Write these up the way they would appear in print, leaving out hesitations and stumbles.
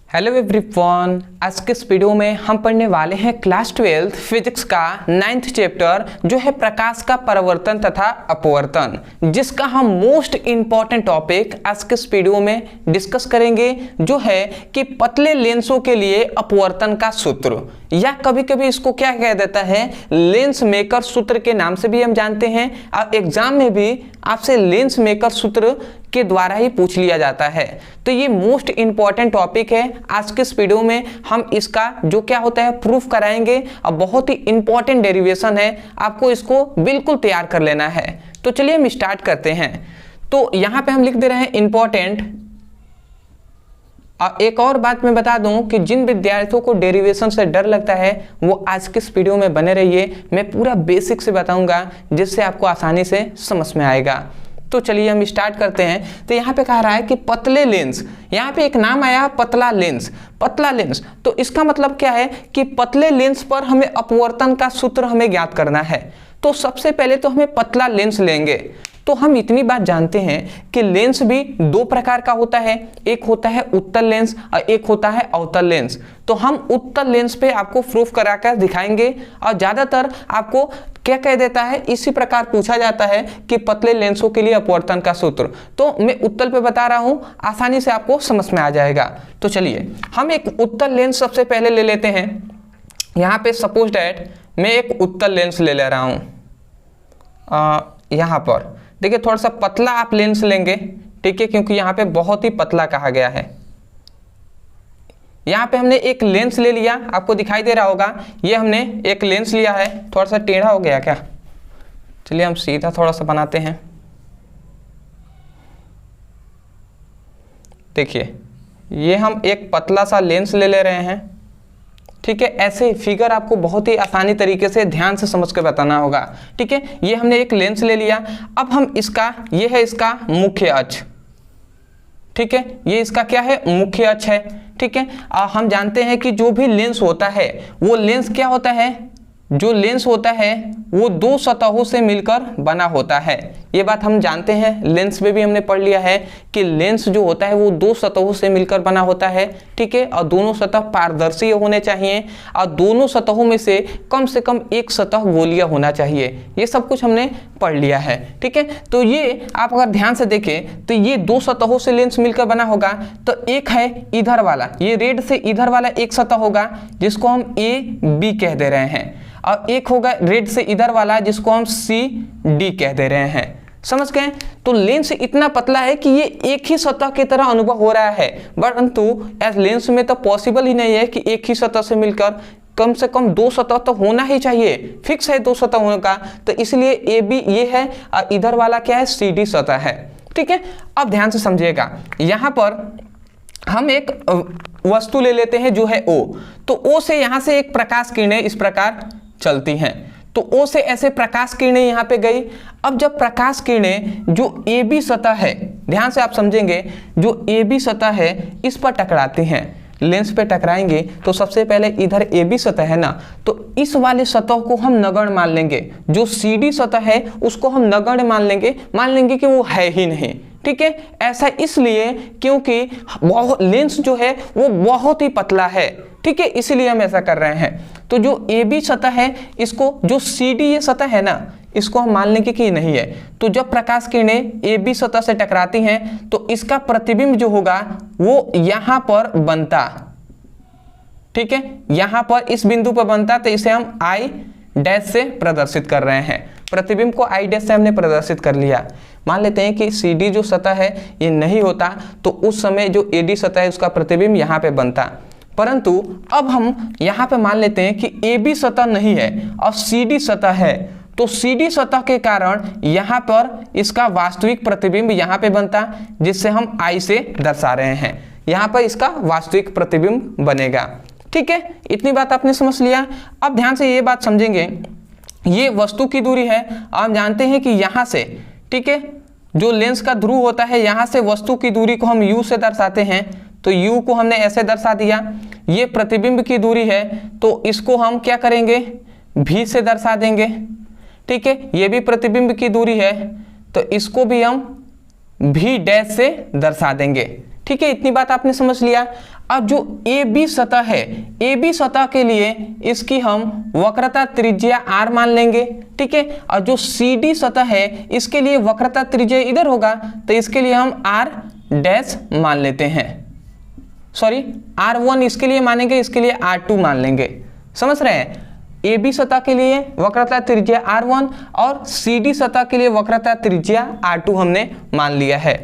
Hello everyone, आज के इस वीडियो में हम पढ़ने वाले हैं क्लास 12 फिजिक्स का 9th चैप्टर जो है प्रकाश का परावर्तन तथा अपवर्तन, जिसका हम मोस्ट इंपॉर्टेंट टॉपिक आज के इस वीडियो में डिस्कस करेंगे, जो है कि पतले लेंसों के लिए अपवर्तन का सूत्र, या कभी कभी इसको क्या कह देता है, लेंस मेकर सूत्र के नाम से भी हम जानते हैं। और एग्जाम में भी आपसे लेंस मेकर सूत्र के द्वारा ही पूछ लिया जाता है। तो ये मोस्ट इंपॉर्टेंट टॉपिक है। आज के इस वीडियो में हम इसका जो क्या होता है प्रूफ कराएंगे, और बहुत ही इंपॉर्टेंट डेरिवेशन है, आपको इसको बिल्कुल तैयार कर लेना है। तो चलिए हम स्टार्ट करते हैं। तो यहाँ पे हम लिख दे रहे हैं इंपॉर्टेंट। और एक और बात मैं बता दूं कि जिन विद्यार्थियों को डेरिवेशन से डर लगता है वो आज के इस वीडियो में बने रहिए, मैं पूरा बेसिक से बताऊंगा जिससे आपको आसानी से समझ में आएगा। तो चलिए हम स्टार्ट करते हैं। तो यहाँ पे कह रहा है कि पतले लेंस, यहाँ पे एक नाम आया पतला लेंस। पतला लेंस, तो इसका मतलब क्या है कि पतले लेंस पर हमें अपवर्तन का सूत्र हमें ज्ञात करना है। तो सबसे पहले तो हमें पतला लेंस लेंगे। तो हम इतनी बात जानते हैं कि लेंस भी दो प्रकार का होता है, एक होता है उत्तल लेंस और एक होता है अवतल लेंस। तो हम उत्तल लेंस पे आपको प्रूफ कराकर दिखाएंगे, और ज्यादातर आपको क्या कह देता है, इसी प्रकार पूछा जाता है कि पतले लेंसों के लिए अपवर्तन का सूत्र। तो मैं उत्तल पे बता रहा हूं, आसानी से आपको समझ में आ जाएगा। तो चलिए हम एक उत्तल लेंस सबसे पहले ले लेते हैं। यहाँ पे सपोज डैट मैं एक उत्तल लेंस ले रहा हूं। यहाँ पर देखिए थोड़ा सा पतला आप लेंस लेंगे, ठीक है, क्योंकि यहाँ पे बहुत ही पतला कहा गया है। यहाँ पे हमने एक लेंस ले लिया, आपको दिखाई दे रहा होगा, ये हमने एक लेंस लिया है। थोड़ा सा टेढ़ा हो गया क्या? चलिए हम सीधा थोड़ा सा बनाते हैं। देखिए ये हम एक पतला सा लेंस ले रहे हैं, ठीक है। ऐसे फिगर आपको बहुत ही आसानी तरीके से ध्यान से समझ के बताना होगा, ठीक है। ये हमने एक लेंस ले लिया। अब हम इसका, ये है इसका मुख्य अक्ष, ठीक है, ये इसका क्या है, मुख्य अक्ष है, ठीक है। हम जानते हैं कि जो भी लेंस होता है वो लेंस क्या होता है, जो लेंस होता है वो दो सतहों से मिलकर बना होता है। ये बात हम जानते हैं, लेंस में भी हमने पढ़ लिया है कि लेंस जो होता है वो दो सतहों से मिलकर बना होता है, ठीक है। और दोनों सतह पारदर्शी होने चाहिए, और दोनों सतहों में से कम एक सतह गोलीय होना चाहिए। ये सब कुछ हमने पढ़ लिया है, ठीक है। तो ये आप अगर ध्यान से देखें तो ये दो सतहों से लेंस मिलकर बना होगा। तो एक है इधर वाला, ये रेड से इधर वाला एक सतह होगा जिसको हम AB कह दे रहे हैं, और एक होगा रेड से इधर वाला जिसको हम CD कह दे रहे हैं। समझ गए? तो लेंस इतना पतला है कि ये एक ही सतह की तरह अनुभव हो रहा है, परंतु एज लेंस में तो पॉसिबल ही नहीं है कि एक ही सतह से मिलकर, कम से कम दो सतह तो होना ही चाहिए, फिक्स है दो सतह होने का। तो इसलिए AB ये है और इधर वाला क्या है, CD सतह है, ठीक है। अब ध्यान से समझिएगा, यहाँ पर हम एक वस्तु ले लेते हैं जो है O। तो O से यहाँ से एक प्रकाश किरणें इस प्रकार चलती हैं। तो O से ऐसे प्रकाश किरणें यहाँ पे गई। अब जब प्रकाश किरणें जो AB सतह है, ध्यान से आप समझेंगे, जो AB सतह है इस पर टकराती हैं, लेंस पे टकराएंगे, तो सबसे पहले इधर AB सतह है ना, तो इस वाले सतह को हम नगण्य मान लेंगे। जो CD सतह है उसको हम नगण्य मान लेंगे कि वो है ही नहीं, ठीक है। ऐसा इसलिए क्योंकि लेंस जो है वो बहुत ही पतला है, ठीक है, इसलिए हम ऐसा कर रहे हैं। तो जो AB सतह है इसको, जो CD ये सतह है ना, इसको हम मान लेंगे कि ये नहीं है। तो जब प्रकाश किरणें AB सतह से टकराती हैं तो इसका प्रतिबिंब जो होगा वो यहाँ पर बनता, ठीक है, यहाँ पर इस बिंदु पर बनता। तो इसे हम I' से प्रदर्शित कर रहे हैं। प्रतिबिंब को I' से हमने प्रदर्शित कर लिया। मान लेते हैं कि CD जो सतह है ये नहीं होता, तो उस समय जो AD सतह है उसका प्रतिबिंब यहाँ पे बनता। परंतु अब हम यहाँ पे मान लेते हैं कि AB सतह नहीं है और CD सतह है। तो CD सतह के कारण यहाँ पर इसका वास्तविक प्रतिबिंब यहाँ पे बनता, जिससे हम I से दर्शा रहे हैं। यहाँ पर इसका वास्तविक प्रतिबिंब बनेगा, ठीक है। इतनी बात आपने समझ लिया। अब ध्यान से ये बात समझेंगे, ये वस्तु की दूरी है। आप जानते हैं कि यहाँ से, ठीक है, जो लेंस का ध्रुव होता है, यहाँ से वस्तु की दूरी को हम U से दर्शाते हैं। तो U को हमने ऐसे दर्शा दिया। ये प्रतिबिंब की दूरी है, तो इसको हम क्या करेंगे, V से दर्शा देंगे, ठीक है। ये भी प्रतिबिंब की दूरी है, तो इसको भी हम V' से दर्शा देंगे, ठीक है, इतनी बात आपने समझ लिया। अब जो ए बी सतह है, ए बी सतह के लिए इसकी हम वक्रता त्रिज्या r मान लेंगे, ठीक है। और जो सी डी सतह है इसके लिए वक्रता त्रिज्या इधर होगा, तो इसके लिए हम r डैश मान लेते हैं, सॉरी r1 इसके लिए मानेंगे, इसके लिए r2 मान लेंगे। समझ रहे हैं, ए बी सतह के लिए वक्रता त्रिज्या r1 और सी डी सतह के लिए वक्रता त्रिज्या r2 हमने मान लिया है।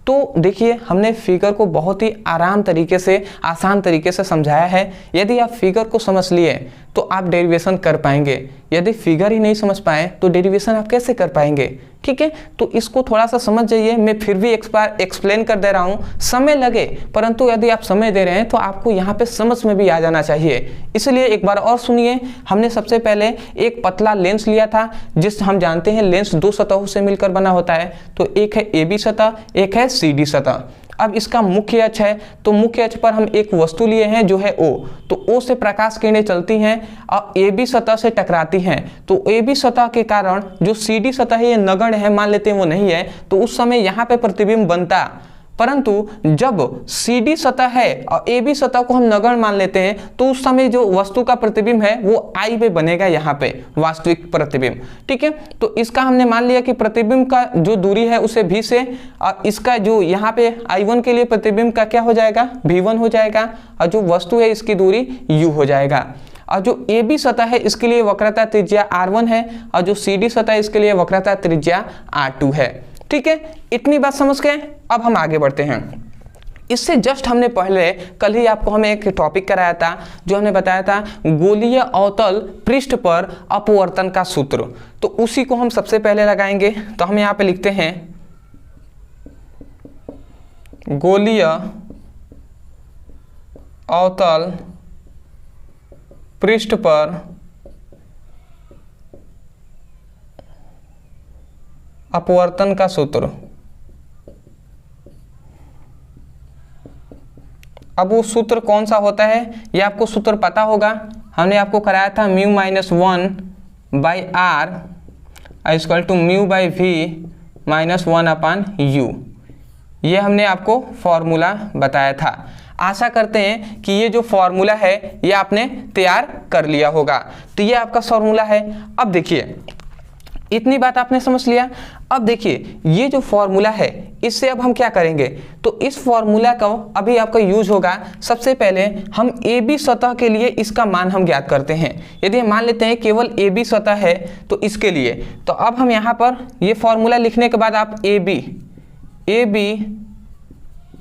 तो देखिए हमने फिगर को बहुत ही आराम तरीके से, आसान तरीके से समझाया है। यदि आप फिगर को समझ लिए तो आप डेरिवेशन कर पाएंगे, यदि फिगर ही नहीं समझ पाए तो डेरिवेशन आप कैसे कर पाएंगे, ठीक है। तो इसको थोड़ा सा समझ जाइए, मैं फिर भी एक्सप्लेन कर दे रहा हूँ, समय लगे परंतु यदि आप समय दे रहे हैं तो आपको यहाँ पे समझ में भी आ जाना चाहिए। इसलिए एक बार और सुनिए, हमने सबसे पहले एक पतला लेंस लिया था, जिस हम जानते हैं लेंस दो सतहों से मिलकर बना होता है, तो एक है ए बी सतह, एक है सी डी सतह। अब इसका मुख्य अक्ष है, तो मुख्य अक्ष पर हम एक वस्तु लिए हैं जो है O, तो O से प्रकाश किरणें चलती हैं और ए बी सतह से टकराती हैं। तो ए बी सतह के कारण जो सी डी सतह है ये नगण्य है, मान लेते हैं वो नहीं है, तो उस समय यहाँ पे प्रतिबिंब बनता। परंतु जब सी डी सतह है और ए बी सतह को हम नगण्य मान लेते हैं, तो उस समय जो वस्तु का प्रतिबिंब है वो आई पे बनेगा, यहाँ पे वास्तविक प्रतिबिंब, ठीक है। तो इसका हमने मान लिया कि प्रतिबिंब का जो दूरी है उसे v से, और इसका जो यहाँ पे I1 के लिए प्रतिबिंब का क्या हो जाएगा, v1 हो जाएगा, और जो वस्तु है इसकी दूरी u हो जाएगा। और जो ए बी सतह है इसके लिए वक्रता त्रिज्या r1 है, और जो सी डी सतह इसके लिए वक्रता त्रिज्या r2 है, ठीक है। इतनी बात समझ गए, अब हम आगे बढ़ते हैं। इससे जस्ट हमने पहले कल ही आपको हमें एक टॉपिक कराया था, जो हमने बताया था गोलीय अवतल पृष्ठ पर अपवर्तन का सूत्र, तो उसी को हम सबसे पहले लगाएंगे। तो हम यहाँ पे लिखते हैं गोलीय अवतल पृष्ठ पर अपवर्तन का सूत्र। अब वो सूत्र कौन सा होता है ये आपको सूत्र पता होगा, हमने आपको कराया था mu minus 1/r equal to mu by v minus 1/u। ये हमने आपको फॉर्मूला बताया था। आशा करते हैं कि ये जो फॉर्मूला है ये आपने तैयार कर लिया होगा। तो ये आपका फॉर्मूला है। अब देखिए इतनी बात आपने समझ लिया। अब देखिए ये जो फॉर्मूला है इससे अब हम क्या करेंगे, तो इस फॉर्मूला का अभी आपका यूज होगा। सबसे पहले हम ए बी सतह के लिए इसका मान हम ज्ञात करते हैं। यदि हम मान लेते हैं केवल ए बी सतह है तो इसके लिए, तो अब हम यहाँ पर ये फॉर्मूला लिखने के बाद आप ए बी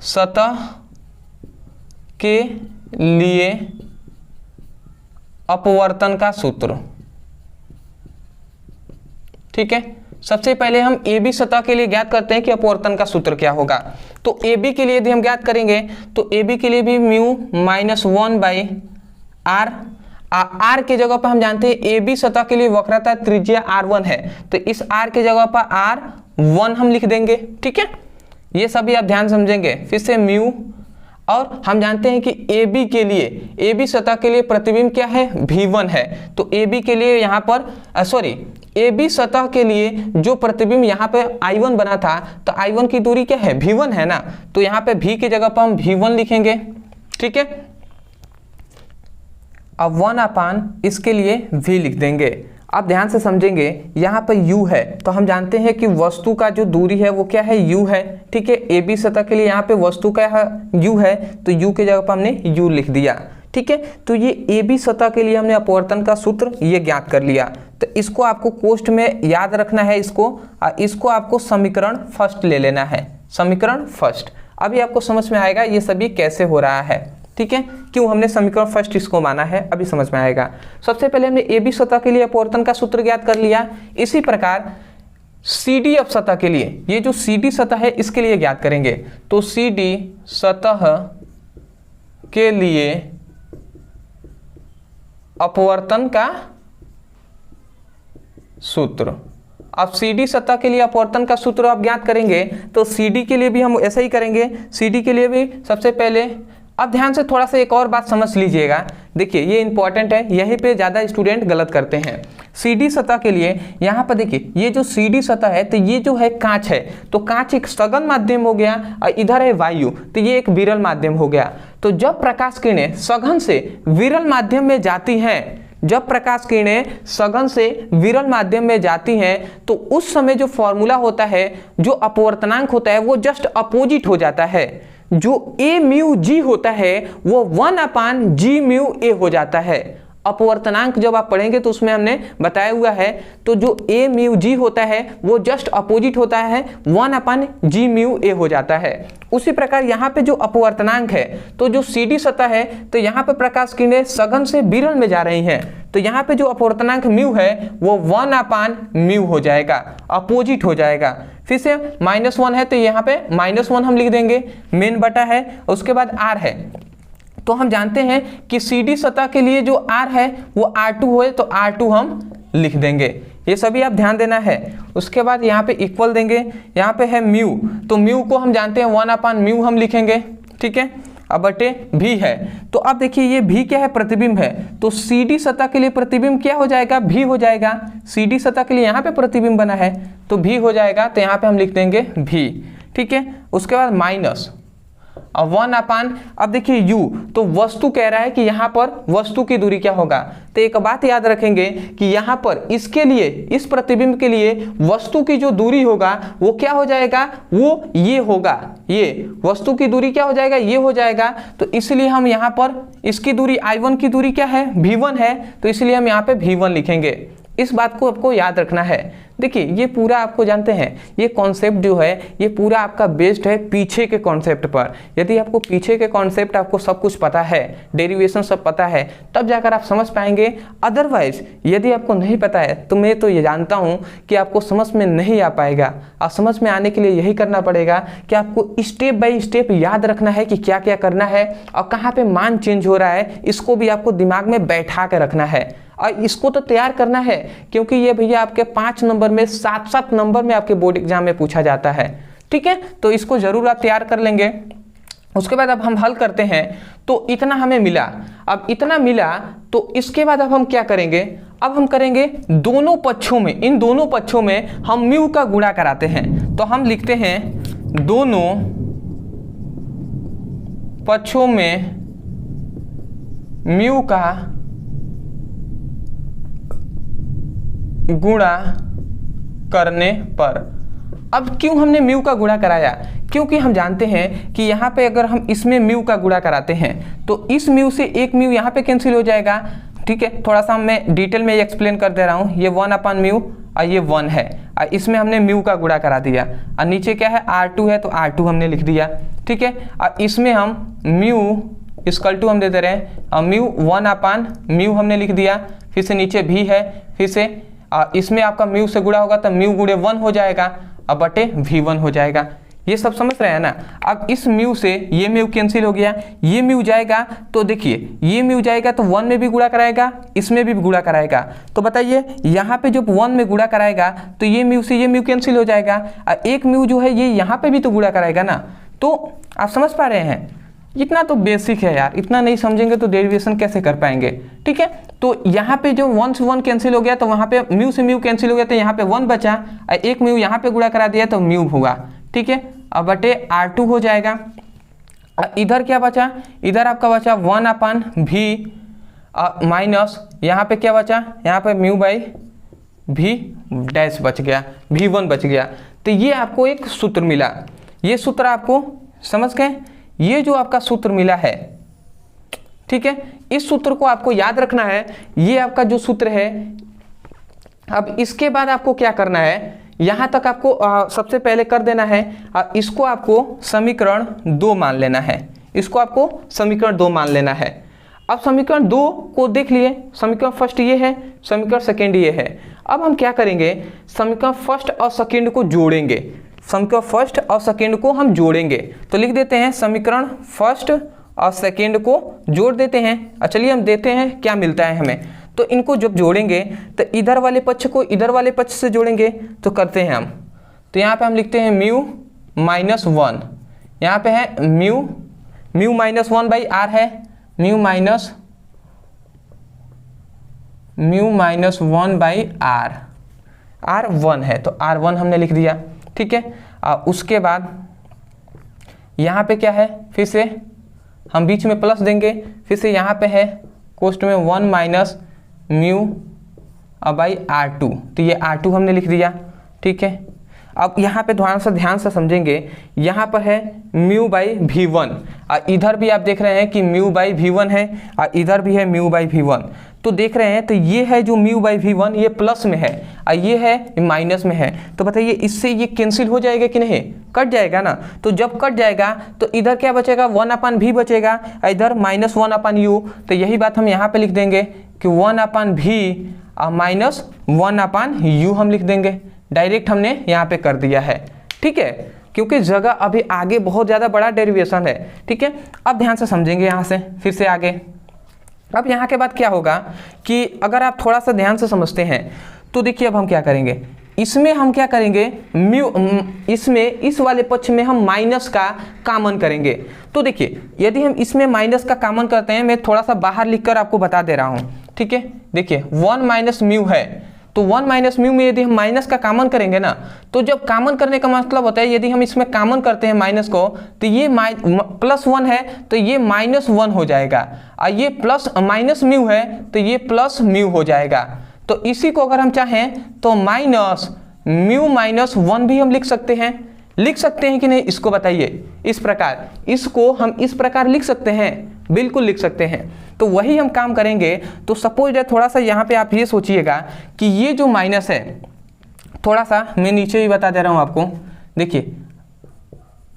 सतह के लिए अपवर्तन का सूत्र, ठीक है। सबसे पहले हम ए बी सतह के लिए ज्ञात करते हैं कि अपवर्तन का सूत्र क्या होगा। तो ए बी के लिए यदि हम ज्ञात करेंगे तो ए बी के लिए भी म्यू माइनस 1/r, r के जगह पर हम जानते हैं ए बी सतह के लिए वक्रता त्रिज्या r1 है, तो इस r के जगह पर r1 हम लिख देंगे, ठीक है। ये सभी आप ध्यान समझेंगे। फिर से म्यू, और हम जानते हैं कि ए बी के लिए, ए बी सतह के लिए प्रतिबिंब क्या है, v1 है, तो ए बी के लिए यहाँ पर सॉरी ए बी सतह के लिए जो प्रतिबिंब यहाँ पे I1 बना था, तो I1 की दूरी क्या है, v1 है ना, तो यहाँ पे v की जगह पर हम v1 लिखेंगे, ठीक है। अब 1/, इसके लिए v लिख देंगे। अब ध्यान से समझेंगे, यहाँ पर u है, तो हम जानते हैं कि वस्तु का जो दूरी है वो क्या है, u है, ठीक है। ए बी सतह के लिए यहाँ पे वस्तु का u है, तो u की जगह पर हमने u लिख दिया, ठीक है। तो ये ए बी सतह के लिए हमने अपवर्तन का सूत्र ये ज्ञात कर लिया। तो इसको आपको कोष्ठ में याद रखना है, इसको आपको समीकरण फर्स्ट ले लेना है, समीकरण फर्स्ट। अभी आपको समझ में आएगा ये सभी कैसे हो रहा है, ठीक है, क्यों हमने समीकरण फर्स्ट इसको माना है, अभी समझ में आएगा। सबसे पहले हमने ए बी सतह के लिए अपवर्तन का सूत्र ज्ञात कर लिया। इसी प्रकार सी डी अप सतह के लिए, ये जो सी डी सतह है इसके लिए ज्ञात करेंगे। तो सी डी सतह के लिए अपवर्तन का सूत्र। अब सी डी सतह के लिए अपवर्तन का सूत्र आप ज्ञात करेंगे, तो सी डी के लिए भी हम ऐसा ही करेंगे। सी डी के लिए भी सबसे पहले, अब ध्यान से थोड़ा सा एक और बात समझ लीजिएगा देखिए ये इंपॉर्टेंट है, यहीं पे ज़्यादा स्टूडेंट गलत करते हैं। CD सतह के लिए यहाँ पर देखिए ये जो CD सतह है तो ये जो है कांच है, तो कांच एक सघन माध्यम हो गया और इधर है वायु, तो ये एक विरल माध्यम हो गया। तो जब प्रकाश किरणें सघन से विरल माध्यम में जाती हैं, जब प्रकाश किरणें सघन से विरल माध्यम में जाती हैं तो उस समय जो फॉर्मूला होता है, जो अपवर्तनांक होता है वो जस्ट अपोजिट हो जाता है। जो a म्यू जी होता है वो 1/g म्यू a हो जाता है। अपवर्तनांक जब आप पढ़ेंगे तो उसमें हमने बताया हुआ है, तो जो a म्यू जी होता है वो जस्ट अपोजिट होता है, 1/g म्यू a हो जाता है। उसी प्रकार यहाँ पे जो अपवर्तनांक है, तो जो CD सतह है तो यहाँ पे प्रकाश किरणें सघन से विरल में जा रही हैं, तो यहाँ पे जो अपवर्तनांक म्यू है वो 1/म्यू हो जाएगा, अपोजिट हो जाएगा। फिर से -1 है तो यहाँ पे -1 हम लिख देंगे, मेन बटा है, उसके बाद R है। तो हम जानते हैं कि CD सतह के लिए जो R है वो R2 है, तो R2 हम लिख देंगे। ये सभी आप ध्यान देना है। उसके बाद यहाँ पे इक्वल देंगे, यहाँ पे है म्यू, तो म्यू को हम जानते हैं 1/म्यू हम लिखेंगे, ठीक है। अब बटे भी है, तो अब देखिए ये भी क्या है, प्रतिबिंब है, तो CD सतह के लिए प्रतिबिंब क्या हो जाएगा, भी हो जाएगा। CD सतह के लिए यहाँ पे प्रतिबिंब बना है तो भी हो जाएगा, तो यहाँ पे हम लिख देंगे भी, ठीक है। उसके बाद माइनस अब 1/, अब देखिए u, तो वस्तु कह रहा है कि यहाँ पर वस्तु की दूरी क्या होगा, तो एक बात याद रखेंगे कि यहाँ पर इसके लिए, इस प्रतिबिंब के लिए वस्तु की जो दूरी होगा वो क्या हो जाएगा, वो ये होगा, ये वस्तु की दूरी क्या हो जाएगा, ये हो जाएगा। तो इसलिए हम यहाँ पर इसकी दूरी I1 की दूरी क्या है, V1 है, तो इसलिए हम यहाँ पे V1 लिखेंगे। इस बात को आपको याद रखना है। देखिए ये पूरा आपको जानते हैं, ये कॉन्सेप्ट जो है ये पूरा आपका बेस्ड है पीछे के कॉन्सेप्ट पर। यदि आपको पीछे के कॉन्सेप्ट आपको सब कुछ पता है, डेरिवेशन सब पता है, तब जाकर आप समझ पाएंगे। अदरवाइज यदि आपको नहीं पता है तो मैं तो ये जानता हूँ कि आपको समझ में नहीं आ पाएगा। और समझ में आने के लिए यही करना पड़ेगा कि आपको स्टेप बाय स्टेप याद रखना है कि क्या क्या करना है और कहाँ पे मान चेंज हो रहा है, इसको भी आपको दिमाग में बैठा कर रखना है। और इसको तो तैयार करना है, क्योंकि ये भैया आपके 5 नंबर में 7-7 नंबर में आपके बोर्ड एग्जाम में पूछा जाता है, ठीक है। तो इसको जरूर आप तैयार कर लेंगे। उसके बाद अब हम हल करते हैं, तो इतना हमें मिला। अब इतना मिला तो इसके बाद अब हम क्या करेंगे, अब हम करेंगे दोनों पक्षों में, इन दोनों पक्षों में हम म्यू का गुणा कराते हैं। तो हम लिखते हैं दोनों पक्षों में म्यू का गुणा करने पर। अब क्यों हमने म्यू का गुणा कराया, क्योंकि हम जानते हैं कि यहाँ पे अगर हम इसमें म्यू का गुणा कराते हैं तो इस म्यू से एक म्यू यहाँ पे कैंसिल हो जाएगा, ठीक है। थोड़ा सा मैं डिटेल में एक्सप्लेन कर दे रहा हूँ। ये 1/म्यू और ये 1 है, और इसमें हमने म्यू का गुणा करा दिया, और नीचे क्या है R2 है तो R2 हमने लिख दिया, ठीक है। और इसमें हम म्यू इक्वल टू हम दे दे रहे हैं, और म्यू 1/म्यू हमने लिख दिया। फिर से नीचे भी है, फिर से इसमें आपका म्यू से गुणा होगा तो म्यू गुणे 1 हो जाएगा, अब बटे V1 हो जाएगा। ये सब समझ रहे हैं ना। अब इस म्यू से ये म्यू कैंसिल हो गया, ये म्यू जाएगा, तो देखिए ये म्यू जाएगा तो 1 में भी गुणा कराएगा, इसमें भी गुणा कराएगा। तो बताइए यहाँ पे जब 1 में गुणा कराएगा तो ये म्यू से ये म्यू कैंसिल हो जाएगा, और एक म्यू जो है ये यहाँ पे भी तो गुणा कराएगा ना। तो आप समझ पा रहे हैं, इतना तो बेसिक है यार, इतना नहीं समझेंगे तो डेरिवेशन कैसे कर पाएंगे, ठीक है। तो यहाँ पे जो 1 से 1 कैंसिल हो गया तो वहाँ पे म्यू से म्यू कैंसिल हो गया, तो यहाँ पे 1 बचा, और एक म्यू यहाँ पे गुणा करा दिया तो म्यू होगा, ठीक है। अब बटे R2 हो जाएगा। और इधर क्या बचा, इधर आपका बचा 1/v माइनस यहाँ पे क्या बचा, यहाँ पे म्यू बाई v डैश बच गया, V1 बच गया। तो ये आपको एक सूत्र मिला, ये सूत्र आपको समझ गए, ये जो आपका सूत्र मिला है, ठीक है। इस सूत्र को आपको याद रखना है, ये आपका जो सूत्र है। अब इसके बाद आपको क्या करना है, यहाँ तक आपको सबसे पहले कर देना है, इसको आपको समीकरण 2 मान लेना है, इसको आपको समीकरण 2 मान लेना है। अब समीकरण 2 को देख लिए, समीकरण फर्स्ट ये है, समीकरण सेकेंड ये है। अब हम क्या करेंगे, समीकरण फर्स्ट और सेकेंड को जोड़ेंगे, समीकरण फर्स्ट और सेकेंड को हम जोड़ेंगे। तो लिख देते हैं समीकरण फर्स्ट और सेकेंड को जोड़ देते हैं। चलिए हम देते हैं क्या मिलता है हमें। तो इनको जब जोड़ेंगे तो इधर वाले पक्ष को इधर वाले पक्ष से जोड़ेंगे, तो करते हैं हम। तो यहाँ पे हम लिखते हैं म्यू -1, यहाँ पे है म्यू -1/r है, mu mu minus 1/r, r1 है तो r1 हमने लिख दिया, ठीक है। उसके बाद यहाँ पे क्या है, फिर से हम बीच में प्लस देंगे, फिर से यहाँ पे है कोष्ठ में 1 माइनस म्यू बाई r2, तो ये r2 हमने लिख दिया, ठीक है। अब यहाँ पे ध्यान से समझेंगे, यहाँ पर है म्यू बाई v1 और इधर भी आप देख रहे हैं कि म्यू बाई v1 है और इधर भी है म्यू बाई v1, तो देख रहे हैं तो ये है जो म्यू बाई v1 ये प्लस में है और ये है माइनस में है, तो बताइए इससे ये कैंसिल हो जाएगा कि नहीं, कट जाएगा ना। तो जब कट जाएगा तो इधर क्या बचेगा, 1/v बचेगा, इधर -1/u, तो यही बात हम यहाँ पे लिख देंगे कि 1/v माइनस 1/u हम लिख देंगे, डायरेक्ट हमने यहाँ पे कर दिया है, ठीक है, क्योंकि जगह अभी आगे बहुत ज़्यादा बड़ा डेरिवेशन है, ठीक है। अब ध्यान से समझेंगे यहाँ से फिर से आगे। अब यहाँ के बाद क्या होगा कि अगर आप थोड़ा सा ध्यान से समझते हैं तो देखिए अब हम क्या करेंगे, इसमें हम क्या करेंगे, इसमें इस वाले पक्ष में हम माइनस का कॉमन करेंगे। तो देखिए यदि हम इसमें माइनस का कॉमन करते हैं, मैं थोड़ा सा बाहर लिखकर आपको बता दे रहा हूँ, ठीक है। देखिए 1 माइनस म्यू है, तो 1 माइनस म्यू में यदि हम माइनस का कॉमन करेंगे ना, तो जब कॉमन करने का मतलब होता है यदि हम इसमें कॉमन करते हैं माइनस को, तो ये +1 है तो ये -1 हो जाएगा, और ये प्लस माइनस म्यू है तो ये प्लस म्यू हो जाएगा। तो इसी को अगर हम चाहें तो माइनस म्यू माइनस 1 भी हम लिख सकते हैं कि नहीं, इसको बताइए। इस प्रकार, इसको हम इस प्रकार लिख सकते हैं, बिल्कुल लिख सकते हैं। तो वही हम काम करेंगे। तो सपोज थोड़ा सा यहाँ पे आप ये सोचिएगा कि ये जो माइनस है, थोड़ा सा मैं नीचे ही बता दे रहा हूँ आपको, देखिए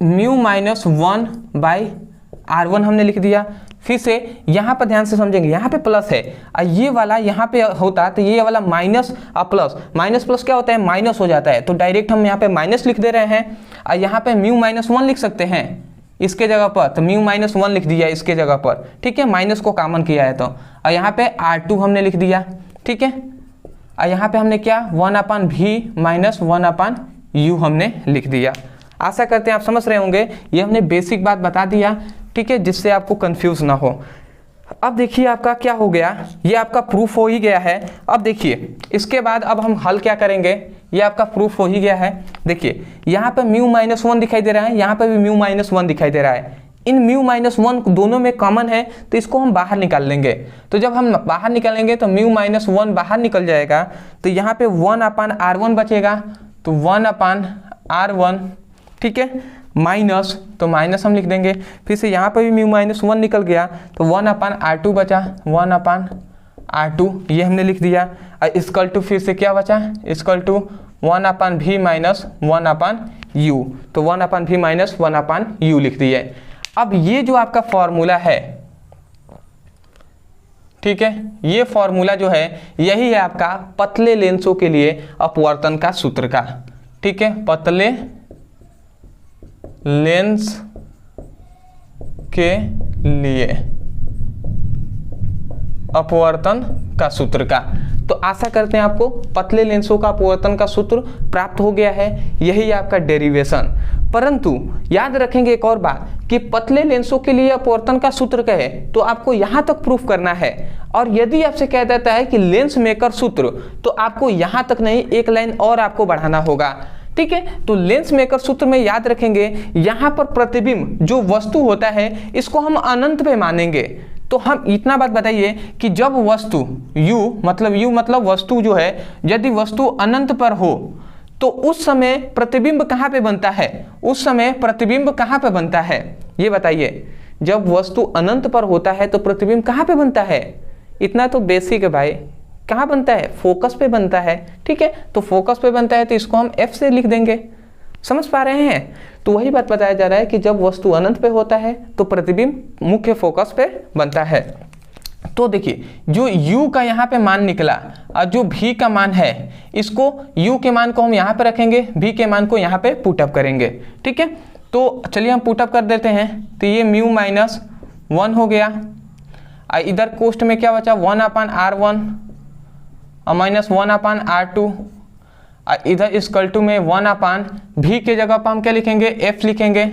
म्यू माइनस 1/r1 हमने लिख दिया। फिर से यहाँ पर ध्यान से समझेंगे, यहाँ पे प्लस है और ये वाला यहाँ पे होता तो ये वाला माइनस और प्लस, माइनस प्लस क्या होता है, माइनस हो जाता है, तो डायरेक्ट हम यहाँ पे माइनस लिख दे रहे हैं। और यहाँ पे म्यू माइनस 1 लिख सकते हैं इसके जगह पर, तो म्यू माइनस 1 लिख दिया इसके जगह पर, ठीक है, माइनस को कॉमन किया है तो। और यहाँ पे r2 हमने लिख दिया, ठीक है। और यहाँ पे हमने क्या 1/v माइनस 1/u हमने लिख दिया। आशा करते हैं आप समझ रहे होंगे, ये हमने बेसिक बात बता दिया, ठीक है, जिससे आपको कंफ्यूज ना हो। अब देखिए आपका क्या हो गया, ये आपका प्रूफ हो ही गया है। अब देखिए इसके बाद अब हम हल क्या करेंगे, ये आपका प्रूफ हो ही गया है। देखिए यहाँ पे म्यू माइनस 1 दिखाई दे रहा है, यहाँ पे भी म्यू माइनस 1 दिखाई दे रहा है, इन म्यू माइनस 1 दोनों में कॉमन है, तो इसको हम बाहर निकाल लेंगे। तो जब हम बाहर निकालेंगे तो म्यू माइनस 1 बाहर निकल जाएगा, तो यहाँ पे 1/r1 बचेगा, तो 1/r1, ठीक है, माइनस, तो माइनस हम लिख देंगे। फिर से यहाँ पर भी म्यू माइनस 1 निकल गया, तो 1/r2 बचा, 1/r2 ये हमने लिख दिया। इक्वल टू फिर से क्या बचा, equal to 1/v minus 1/u, तो 1/v माइनस 1/u लिख दिया। अब ये जो आपका फॉर्मूला है, ठीक है, ये फॉर्मूला जो है यही है आपका पतले लेंसों के लिए अपवर्तन का सूत्र का, ठीक है, पतले लेंस के लिए अपवर्तन का सूत्र का। तो आशा करते हैं आपको पतले लेंसों का अपवर्तन का सूत्र प्राप्त हो गया है, यही आपका डेरिवेशन। परंतु याद रखेंगे एक और बात कि पतले लेंसों के लिए अपवर्तन का सूत्र क्या है, तो आपको यहां तक प्रूफ करना है। और यदि आपसे कह देता है कि लेंस मेकर सूत्र, तो आपको यहां तक नहीं, एक लाइन और आपको बढ़ाना होगा, ठीक है। तो लेंस मेकर सूत्र में याद रखेंगे, यहां पर प्रतिबिंब जो वस्तु होता है इसको हम अनंत पे मानेंगे। तो हम इतना बात बताइए कि जब वस्तु u मतलब वस्तु जो है, यदि वस्तु अनंत पर हो तो उस समय प्रतिबिंब कहाँ पे बनता है, उस समय प्रतिबिंब कहाँ पे बनता है, ये बताइए। जब वस्तु अनंत पर होता है तो प्रतिबिंब कहाँ पे बनता है, इतना तो बेसिक है भाई, कहाँ बनता है, फोकस पे बनता है, ठीक है। तो फोकस पे बनता है तो इसको हम F से लिख देंगे, समझ पा रहे हैं। तो वही बात बताया जा रहा है कि जब वस्तु अनंत पे होता है तो प्रतिबिंब मुख्य फोकस पे बनता है। तो देखिए जो u का यहाँ पे मान निकला और जो v का मान है, इसको u के मान को हम यहाँ पे रखेंगे, v के मान को यहाँ पे पुटअप करेंगे, ठीक है। तो चलिए हम पुटअप कर देते हैं, तो ये म्यू माइनस 1 हो गया, और इधर कोष्ठ में क्या बचा 1/r1 और माइनस 1/r2, और इधर इक्वल टू में 1/v के जगह पर हम क्या लिखेंगे, f लिखेंगे,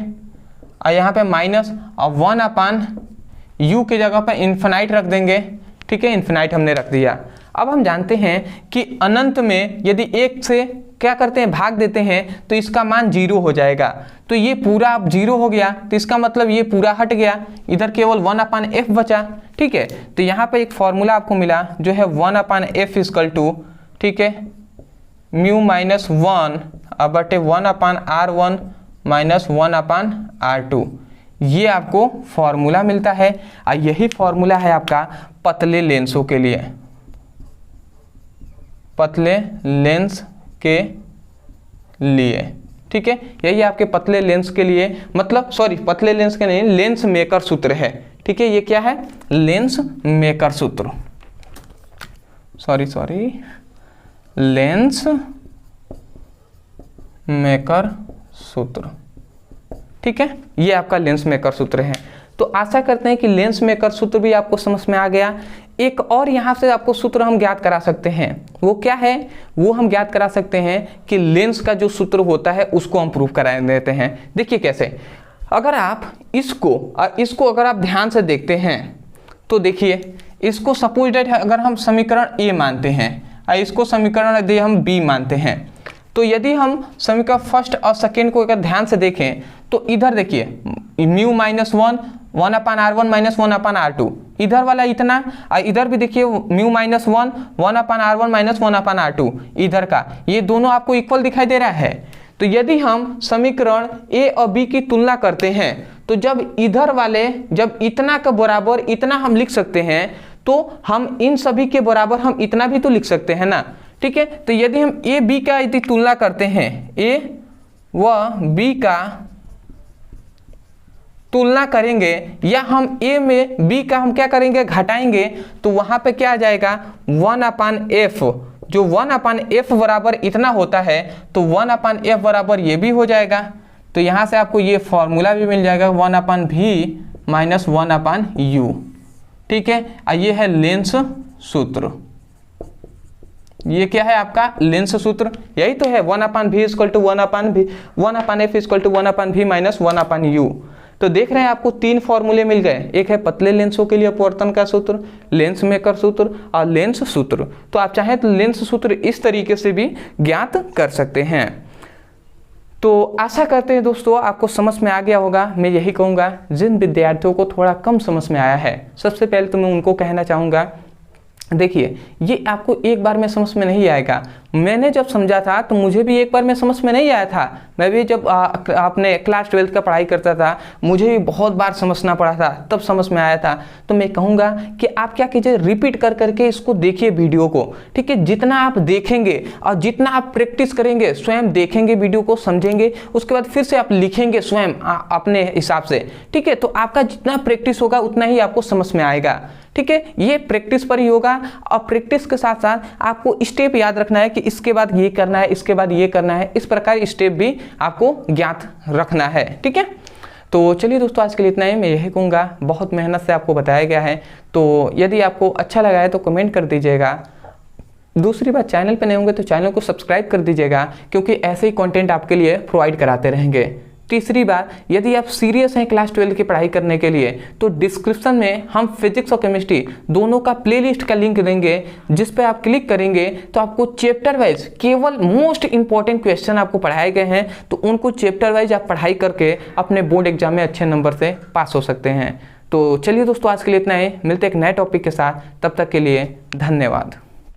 और यहाँ पे माइनस और 1/u के जगह पर इन्फिनाइट रख देंगे, ठीक है, इन्फिनाइट हमने रख दिया। अब हम जानते हैं कि अनंत में यदि 1 से क्या करते हैं, भाग देते हैं, तो इसका मान 0 हो जाएगा। तो ये पूरा अब 0 हो गया, तो इसका मतलब ये पूरा हट गया, इधर केवल 1/f बचा। ठीक है, तो यहाँ पे एक फॉर्मूला आपको मिला जो है 1/f इक्वल टू, ठीक है, म्यू माइनस 1 बटे 1/r1 माइनस 1/r2। ये आपको फॉर्मूला मिलता है और यही फॉर्मूला है आपका पतले लेंसों के लिए, पतले लेंस के लिए। ठीक है, यही आपके पतले लेंस के लिए, मतलब सॉरी पतले लेंस के नहीं, लेंस मेकर सूत्र है। ठीक है, ये क्या है, लेंस मेकर सूत्र, सॉरी लेंस मेकर सूत्र। ठीक है, ये आपका लेंस मेकर सूत्र है। तो आशा करते हैं कि लेंस मेकर सूत्र भी आपको समझ में आ गया। एक और यहाँ से आपको सूत्र हम ज्ञात करा सकते हैं, वो क्या है, वो हम ज्ञात करा सकते हैं कि लेंस का जो सूत्र होता है उसको हम प्रूफ करा देते हैं। देखिए कैसे, अगर आप इसको अगर आप ध्यान से देखते हैं तो देखिए, इसको सपोज दैट अगर हम समीकरण ए मानते हैं और इसको समीकरण यदि हम बी मानते हैं, तो यदि हम समीकरण फर्स्ट और सेकेंड को अगर ध्यान से देखें तो इधर देखिए mu minus 1/r1 minus 1/r2, इधर वाला इतना, और इधर भी देखिए mu minus 1/r1 minus 1/r2, इधर का, ये दोनों आपको इक्वल दिखाई दे रहा है। तो यदि हम समीकरण ए और बी की तुलना करते हैं तो जब इधर वाले, जब इतना का बराबर इतना हम लिख सकते हैं, तो हम इन सभी के बराबर हम इतना भी तो लिख सकते हैं ना। ठीक है, तो यदि हम ए बी का यदि तुलना करते हैं, ए व बी का तुलना करेंगे, या हम ए में बी का हम क्या करेंगे, घटाएंगे, तो वहां पे क्या आ जाएगा 1/f, जो 1/f बराबर इतना होता है, तो 1/f बराबर ये भी हो जाएगा। तो यहां से आपको ये फॉर्मूला भी मिल जाएगा 1/v माइनस 1/u। ठीक है, ये है लेंस सूत्र। ये क्या है आपका लेंस सूत्र, यही तो है 1/v equal to 1/f equal to 1/v minus 1/u। तो देख रहे हैं आपको 3 फॉर्मूले मिल गए, एक है पतले लेंसों के लिए अपवर्तन का सूत्र, लेंस मेकर सूत्र और लेंस सूत्र। तो आप चाहें तो लेंस सूत्र इस तरीके से भी ज्ञात कर सकते हैं। तो आशा करते हैं दोस्तों आपको समझ में आ गया होगा। मैं यही कहूँगा, जिन विद्यार्थियों को थोड़ा कम समझ में आया है, सबसे पहले तो मैं उनको कहना चाहूँगा, देखिए ये आपको एक बार में समझ में नहीं आएगा। मैंने जब समझा था तो मुझे भी एक बार में समझ में नहीं आया था। मैं भी जब अपने क्लास 12 का पढ़ाई करता था, मुझे भी बहुत बार समझना पड़ा था, तब समझ में आया था। तो मैं कहूँगा कि आप क्या कीजिए, रिपीट कर करके इसको देखिए वीडियो को। ठीक है, जितना आप देखेंगे और जितना आप प्रैक्टिस करेंगे, स्वयं देखेंगे वीडियो को, समझेंगे, उसके बाद फिर से आप लिखेंगे स्वयं अपने हिसाब से। ठीक है, तो आपका जितना प्रैक्टिस होगा उतना ही आपको समझ में आएगा। ठीक है, ये प्रैक्टिस पर ही होगा। और प्रैक्टिस के साथ साथ आपको स्टेप याद रखना है कि इसके बाद ये करना है, इसके बाद ये करना है, इस प्रकार स्टेप भी आपको ज्ञात रखना है। ठीक है, तो चलिए दोस्तों आज के लिए इतना ही। मैं यही कहूँगा, बहुत मेहनत से आपको बताया गया है। तो यदि आपको अच्छा लगा है तो कमेंट कर दीजिएगा। दूसरी बात, चैनल पर नए होंगे तो चैनल को सब्सक्राइब कर दीजिएगा, क्योंकि ऐसे ही कंटेंट आपके लिए प्रोवाइड कराते रहेंगे। तीसरी बात, यदि आप सीरियस हैं क्लास 12 की पढ़ाई करने के लिए, तो डिस्क्रिप्शन में हम फिजिक्स और केमिस्ट्री दोनों का प्लेलिस्ट का लिंक देंगे, जिस पे आप क्लिक करेंगे तो आपको चैप्टर वाइज केवल मोस्ट इंपॉर्टेंट क्वेश्चन आपको पढ़ाए गए हैं, तो उनको चैप्टर वाइज आप पढ़ाई करके अपने बोर्ड एग्जाम में अच्छे नंबर से पास हो सकते हैं। तो चलिए दोस्तों आज के लिए इतना ही, मिलते एक नए टॉपिक के साथ, तब तक के लिए धन्यवाद।